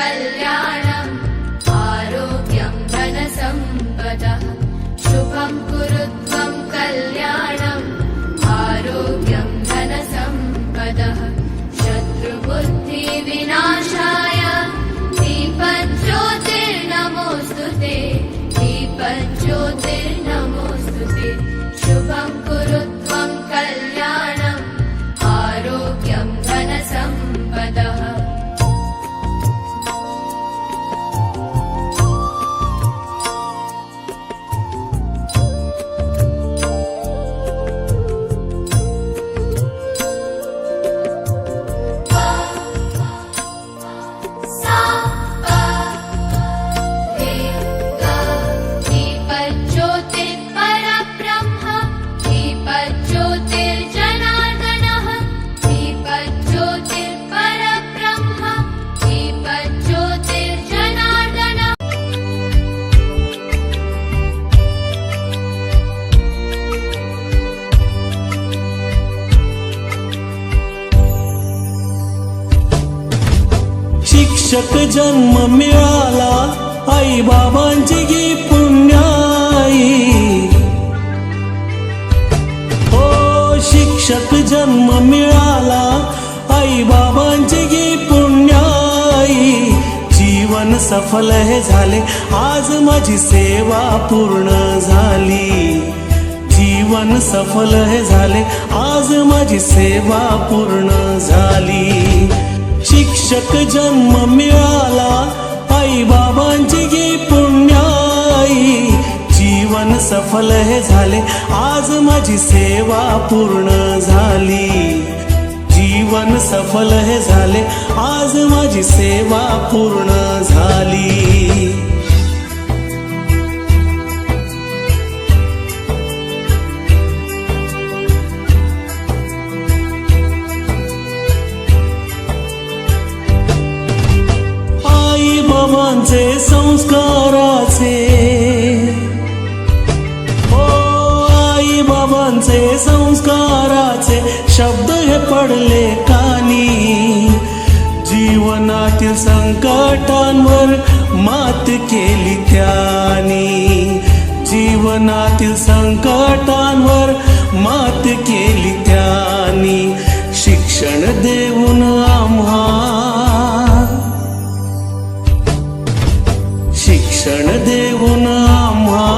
कल्याणम् आरोग्यं धनसम्पदः शुभं कुरु त्वं कल्याणम् आरोग्यं धनसम्पदः शत्रुबुद्धिविनाशाय दीपज्योतिर्नमोऽस्तुते दीपज्योतिर्नमोऽस्तुते शुभं कुरु त्वं कल्याणम् आरोग्यं धनसम्पदः शिक्षक जन्म मिळाला आई बाबांची गी पुण्याई हो शिक्षक जन्म मिळाला आई बाबांची गी पुण्याई जीवन सफल हे झाले आज माझी सेवा पूर्ण झाली जीवन सफल हे झाले आज माझी सेवा पूर्ण झाली शिक्षक जन्म मिळाला आई बाबांची गी पुण्याई जीवन सफल हे झाले आज माझी सेवा पूर्ण झाली जीवन सफल हे झाले आज माझी सेवा पूर्ण झाली बाबांचे संस्काराचे हो आई बाबांचे संस्काराचे शब्द हे पडले कानी जीवनातील संकटांवर मात केली त्यांनी जीवनातील संकटांवर मात केली त्यांनी शिक्षण देऊन आम्हा शिक्षण देऊन आम्हा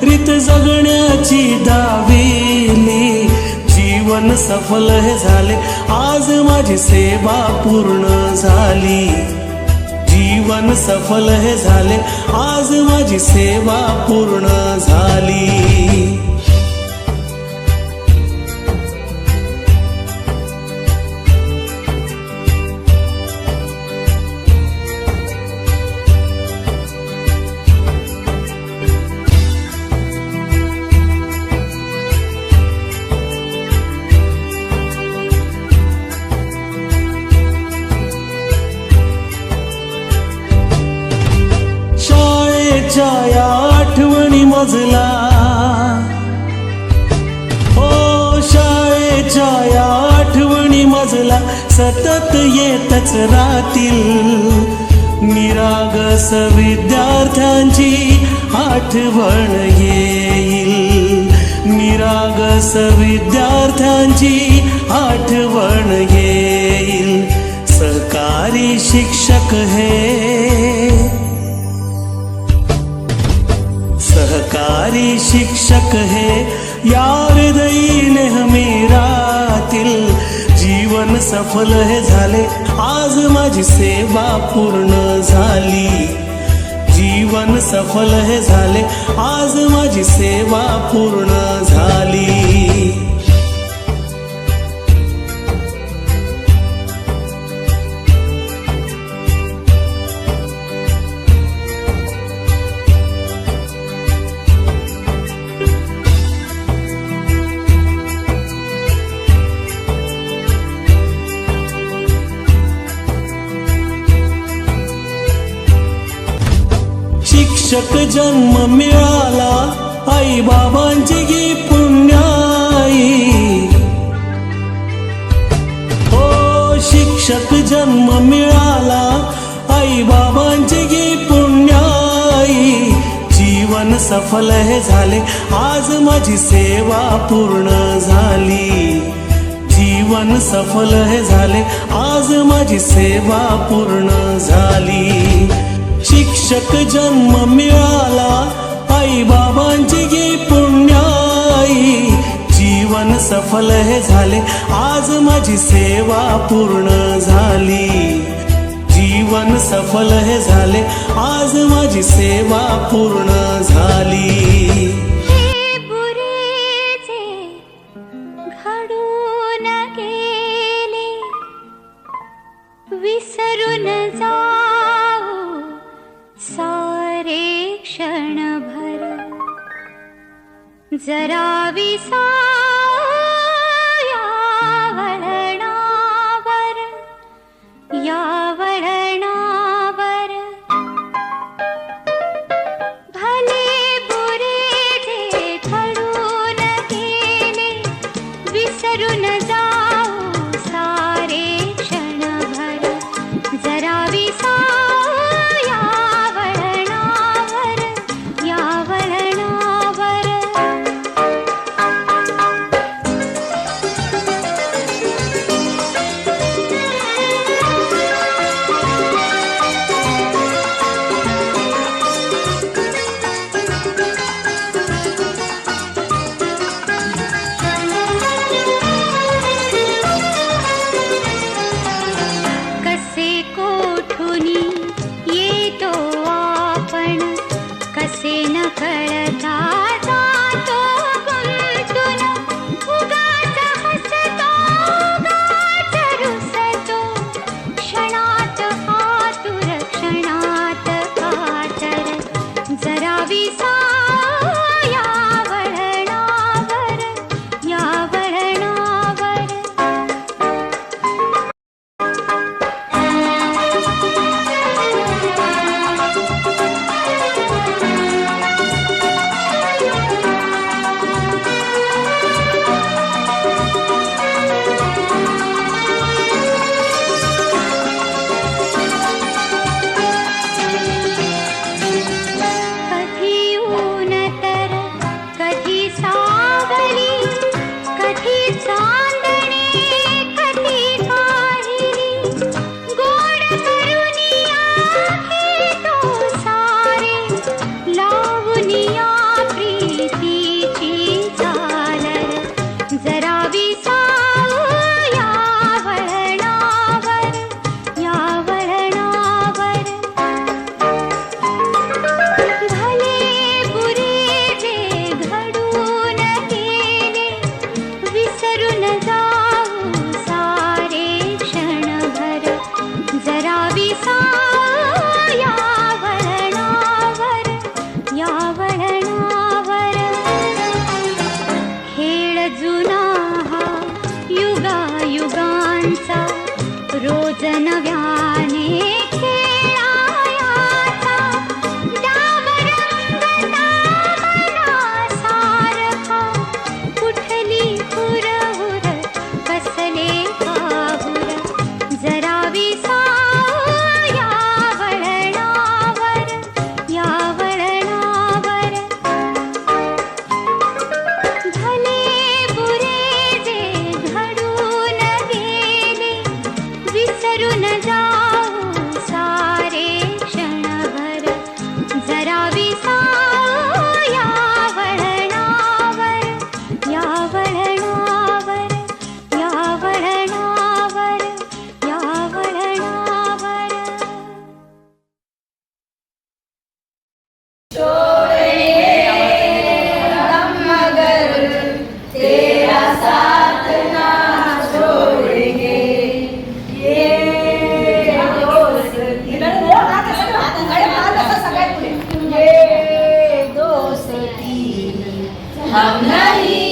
रीत जगण्याची दाविली जीवन सफल हे झाले आज माझी सेवा पूर्ण झाली जीवन सफल हे झाले आज माझी सेवा पूर्ण झाली या आठवणी मजला हो शाळेच्या या आठवणी मजला सतत येतच राहतील निरागस विद्यार्थ्यांची आठवण येईल निरागस विद्यार्थ्यांची आठवण येईल सहकारी शिक्षक हे सहकारी शिक्षक हे या हृदयी नेहमी राहतील जीवन सफल हे झाले आज माझी सेवा पूर्ण झाली जीवन सफल हे झाले आज माझी सेवा पूर्ण झाली शिक्षक जन्म मिळाला आई बाबांची गी पुण्याई हो शिक्षक जन्म मिळाला आई बाबा जीवन सफल हे झाले, आज माझी सेवा पूर्ण झाली. जीवन सफल हे झाले, आज माझी सेवा पूर्ण झाली. शिक्षक जन्म मिळाला, आई बाबांची गी पुण्याई. जीवन सफल हे झाले, आज माझी सेवा पूर्ण झाली. जीवन सफल हे झाले, आज माझी सेवा पूर्ण झाली. हे बुरे जे घडून गेले, विसरून जाऊ सारे क्षणभर. जरा या वळणावर, या वळणावर. भले बुरे जे घडून गेले, विसरून जाऊ सारे क्षणभर. जरा या वळणावर, या वळणावर. कसे कोठुनी येतो आपण, कसे न कळता जातो गुंतून. उगाच हसतो, उगाच रुसतो, क्षणात आतुर, क्षणात कातर. जरा या वळणावर, या वळणावर. कधी ऊन तर कधी सावली, कधी चांदणे, कधी काहिली. गोड करुनिया घेतो सारे, लावूनिया प्रीतीची झालर. जरा या वळणावर, या वळणावर. भले बुरे जे घडून गेले, विसरून जाऊ सारे क्षणभर. जरा या वळणावर, या वळणावर. खेळ जुना हा युगायुगांचा, रोज नव्याने खेळायाचा. डावर रंगता मनासारखा, कुठली हुरहुर, कसले काहुर. जरा या वळणावर, या वळणावर. भले बुरे जे घडून गेले, विसरून जाऊ सारे क्षणभर. जरा या वळणावर, या वळणावर, या वळणावर, या वळणावर. हम नहीं